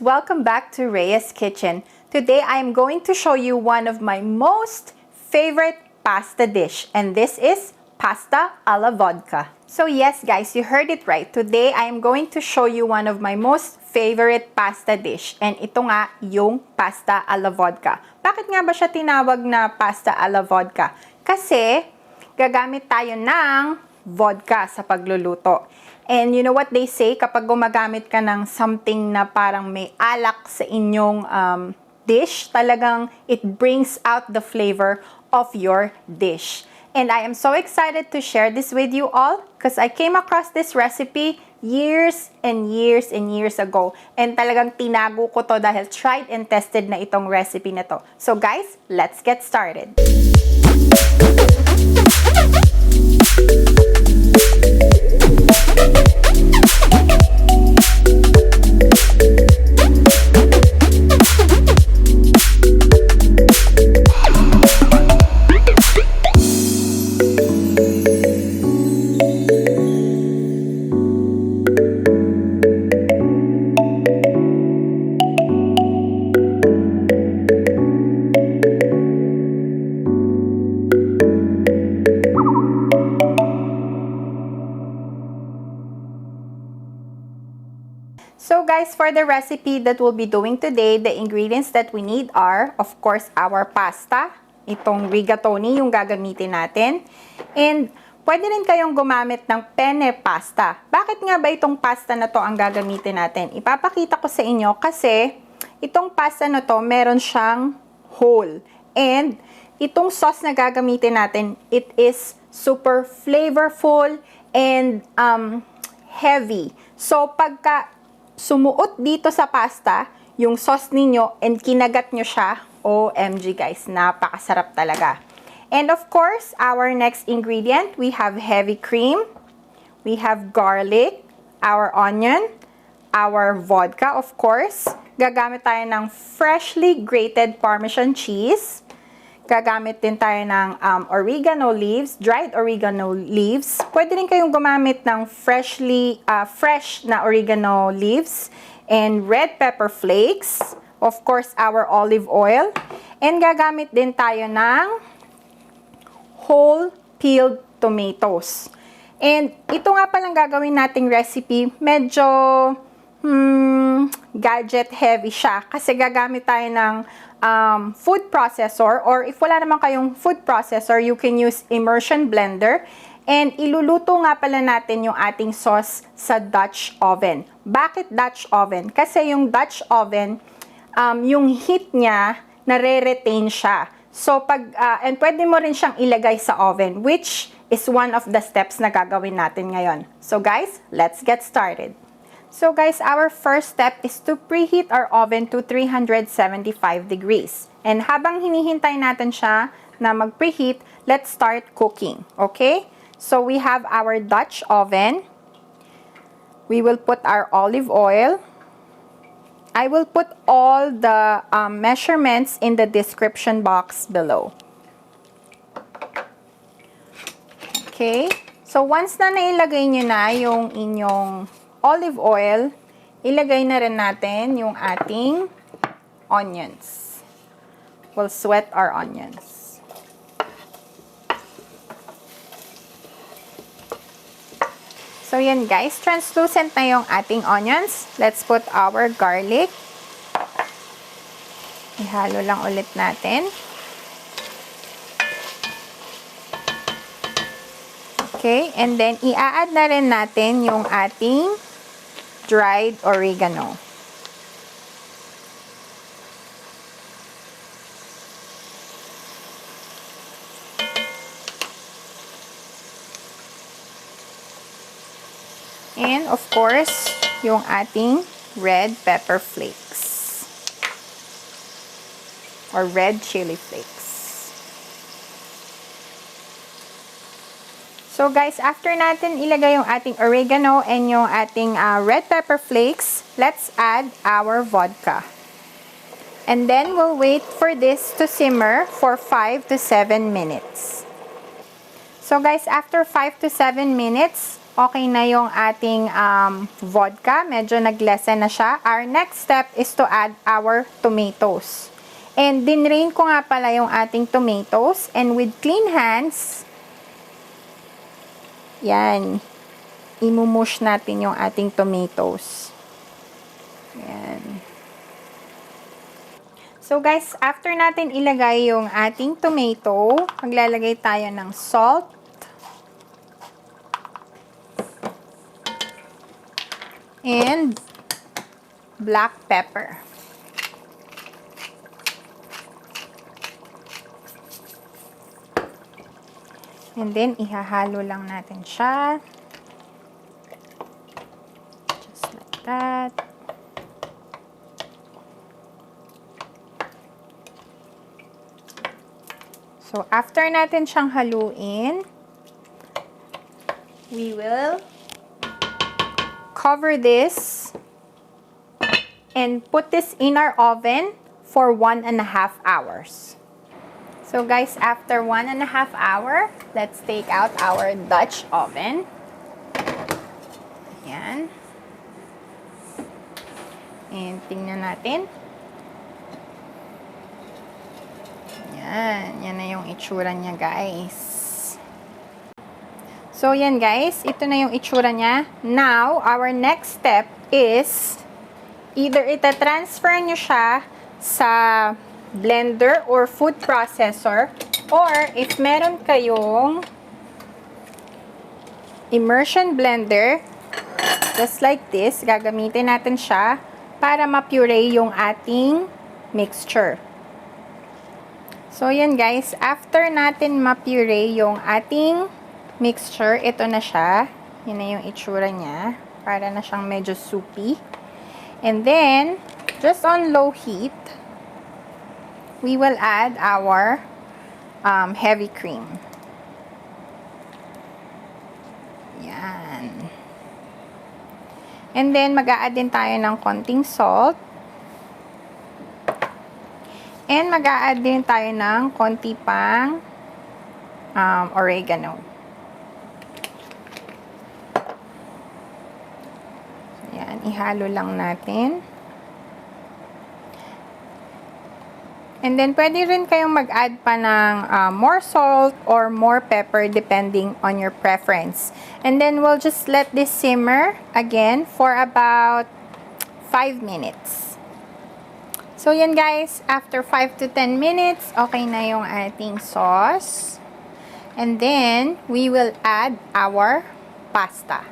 welcome back to Rhea's Kitchen. Today I am going to show you one of my most favorite pasta dish, and this is pasta alla vodka. So yes guys, you heard it right. Today I am going to show you one of my most favorite pasta dish, and ito nga yung pasta alla vodka. Bakit nga ba siya tinawag na pasta alla vodka? Kasi gagamit tayo ng vodka sa pagluluto. And you know what they say, kapag gumagamit ka ng something na parang may alak sa inyong dish, talagang it brings out the flavor of your dish. And I am so excited to share this with you all because I came across this recipe years and years and years ago. And talagang tinago ko to dahil tried and tested na itong recipe na to. So guys, let's get started. So guys, for the recipe that we'll be doing today, the ingredients that we need are, of course, our pasta. Itong rigatoni yung gagamitin natin. And pwede rin kayong gumamit ng penne pasta. Bakit nga ba itong pasta na to ang gagamitin natin? Ipapakita ko sa inyo kasi itong pasta na to meron siyang hole. And itong sauce na gagamitin natin, it is super flavorful and heavy. So pagka sumuot dito sa pasta, yung sauce ninyo, and kinagat nyo siya, OMG guys, napakasarap talaga. And of course, our next ingredient, we have heavy cream, we have garlic, our onion, our vodka, of course. Gagamit tayo ng freshly grated Parmesan cheese. Gagamit din tayo ng oregano leaves, dried oregano leaves. Pwede rin kayong gumamit ng fresh na oregano leaves and red pepper flakes. Of course, our olive oil. And gagamit din tayo ng whole peeled tomatoes. And ito nga palang gagawin nating recipe, medyo gadget heavy siya. Kasi gagamit tayo ng food processor, or if wala naman kayong food processor, you can use immersion blender. And iluluto nga pala natin yung ating sauce sa Dutch oven. Bakit Dutch oven? Kasi yung Dutch oven, yung heat niya, nare-retain siya. So, and pwede mo rin siyang ilagay sa oven, which is one of the steps na gagawin natin ngayon. So guys, let's get started. So guys, our first step is to preheat our oven to 375 degrees. And habang hinihintay natin siya na mag-preheat, let's start cooking. Okay? So we have our Dutch oven. We will put our olive oil. I will put all the measurements in the description box below. Okay? So once na nailagay nyo na yung inyong olive oil, ilagay na rin natin yung ating onions. We'll sweat our onions. So yan guys, translucent na yung ating onions. Let's put our garlic. Ihalo lang ulit natin. Okay, and then i-add na rin natin yung ating dried oregano. And of course, yung ating red pepper flakes or red chili flakes. So guys, after natin ilagay yung ating oregano and yung ating red pepper flakes, let's add our vodka. And then we'll wait for this to simmer for 5 to 7 minutes. So guys, after 5 to 7 minutes, okay na yung ating vodka. Medyo naglesen na siya. Our next step is to add our tomatoes. And dinrain ko nga pala yung ating tomatoes. And with clean hands, yan, imumush natin yung ating tomatoes. Yan. So guys, after natin ilagay yung ating tomato, maglalagay tayo ng salt, and black pepper. And then, ihahalo lang natin siya. Just like that. So, after natin siyang haluin, we will cover this and put this in our oven for 1.5 hours. So guys, after 1.5 hours, let's take out our Dutch oven. Ayan. And tingnan natin. Ayan. Yan na yung itsura niya, guys. So, yan guys. Ito na yung itsura niya. Now, our next step is either ita-transfer nyo siya sa blender or food processor, or if meron kayong immersion blender, just like this, gagamitin natin siya para ma-puree yung ating mixture. So, yan guys. After natin ma-puree yung ating mixture, ito na siya. Yun na yung itsura niya. Para na siyang medyo soupy. And then, just on low heat, we will add our heavy cream. Yan. And then, mag-a-add din tayo ng konting salt. And mag-a-add din tayo ng konti pang oregano. Yan, ihalo lang natin. And then, pwede rin kayong mag-add pa ng more salt or more pepper depending on your preference. And then, we'll just let this simmer again for about 5 minutes. So, yan guys. After 5 to 10 minutes, okay na yung ating sauce. And then, we will add our pasta.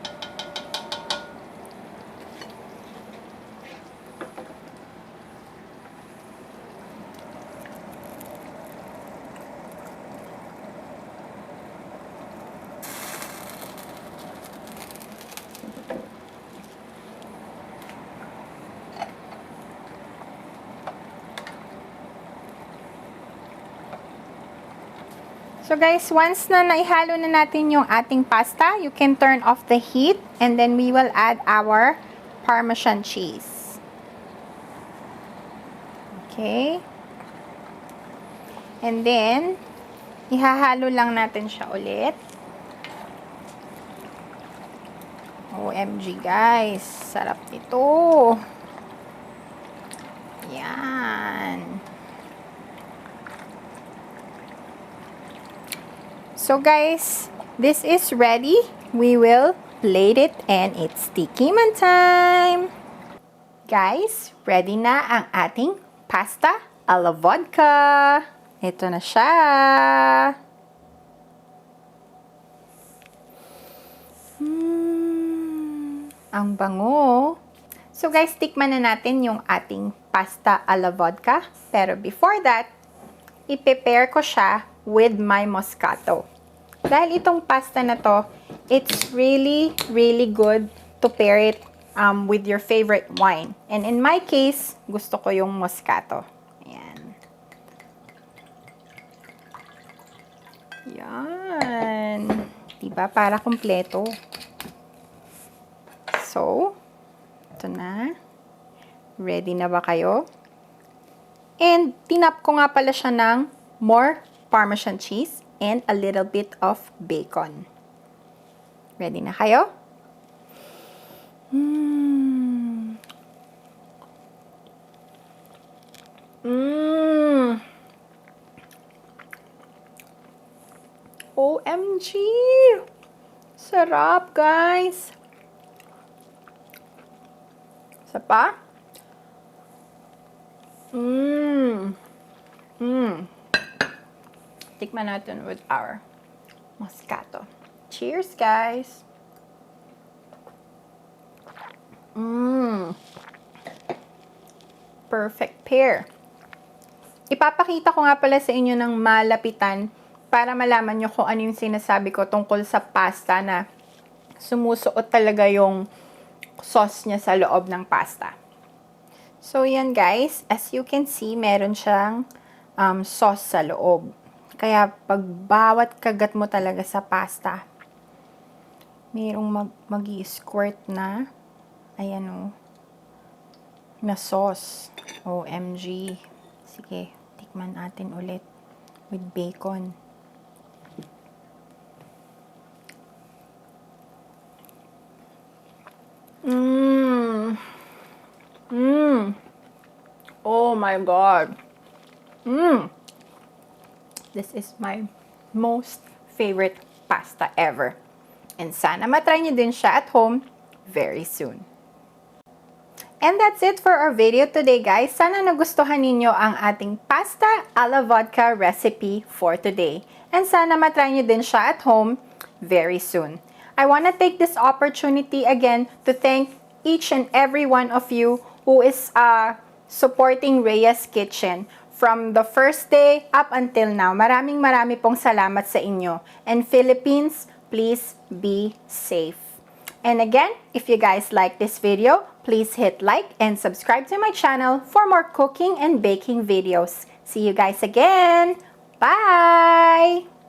So guys, once na naihalo na natin yung ating pasta, you can turn off the heat and then we will add our Parmesan cheese. Okay. And then, ihahalo lang natin siya ulit. OMG guys, sarap nito. Yan. So guys, this is ready. We will plate it and it's tikiman time. Guys, ready na ang ating pasta alla vodka. Ito na siya. Ang bango. So guys, tikman na natin yung ating pasta alla vodka. Pero before that, i-prepare ko siya with my moscato. Dahil itong pasta na to, it's really, really good to pair it with your favorite wine. And in my case, gusto ko yung moscato. Ayan. Yan. Diba? Para kumpleto. So, ito na. Ready na ba kayo? And, tinap ko nga pala siya ng more Parmesan cheese and a little bit of bacon. Ready na kayo? Mmm. Mmm. OMG! Sarap, guys! Isa pa? Mmm. Mmm. Tikman natin with our Moscato. Cheers, guys! Mmm. Perfect pair. Ipapakita ko nga pala sa inyo ng malapitan para malaman nyo kung ano yung sinasabi ko tungkol sa pasta na sumusuot talaga yung sauce niya sa loob ng pasta. So, yan guys. As you can see, meron siyang sauce sa loob. Kaya, pag bawat kagat mo talaga sa pasta, mayroong mag-i-squirt na, ayan o, na sauce. OMG. Sige, tikman natin ulit with bacon. Mmm. Mmm. Oh my God. Mmm. This is my most favorite pasta ever. And sana matry nyo din siya at home very soon. And that's it for our video today, guys. Sana nagustuhan ninyo ang ating pasta alla vodka recipe for today. And sana matry nyo din siya at home very soon. I want to take this opportunity again to thank each and every one of you who is supporting Rhea's Kitchen from the first day up until now. Maraming pong salamat sa inyo. And Philippines, please be safe. And again, if you guys like this video, please hit like and subscribe to my channel for more cooking and baking videos. See you guys again. Bye!